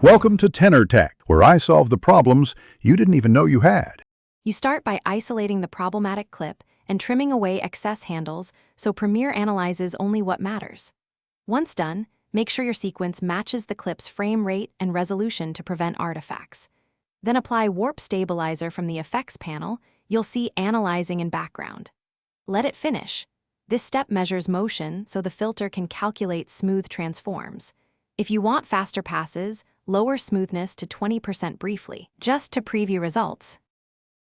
Welcome to Tenor Tech, where I solve the problems you didn't even know you had. You start by isolating the problematic clip and trimming away excess handles so Premiere analyzes only what matters. Once done, make sure your sequence matches the clip's frame rate and resolution to prevent artifacts. Then apply Warp Stabilizer from the Effects panel. You'll see Analyzing in background. Let it finish. This step measures motion so the filter can calculate smooth transforms. If you want faster passes, lower smoothness to 20% briefly, just to preview results.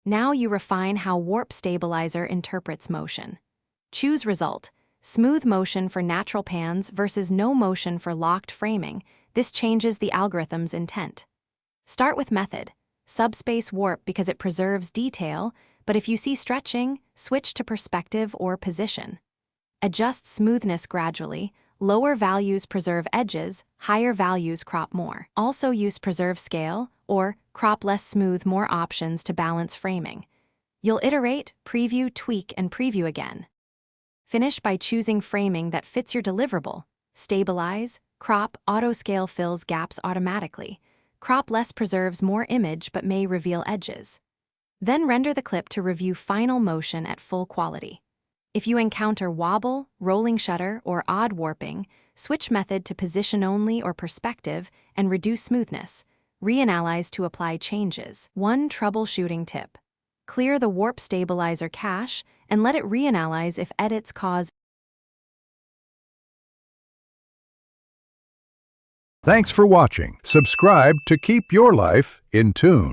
Now you refine how Warp Stabilizer interprets motion. Choose Result, smooth motion for natural pans versus no motion for locked framing. This changes the algorithm's intent. Start with Method, Subspace Warp because it preserves detail, but if you see stretching, switch to Perspective or Position. Adjust smoothness gradually. Lower values preserve edges, higher values crop more. Also use Preserve Scale or Crop Less Smooth more options to balance framing. You'll iterate, preview, tweak, and preview again. Finish by choosing framing that fits your deliverable. Stabilize, Crop, Auto-Scale fills gaps automatically. Crop Less preserves more image but may reveal edges. Then render the clip to review final motion at full quality. If you encounter wobble, rolling shutter, or odd warping, switch method to Position Only or Perspective and reduce smoothness. Reanalyze to apply changes. One troubleshooting tip: clear the Warp Stabilizer cache and let it reanalyze if edits cause. Thanks for watching. Subscribe to keep your life in tune.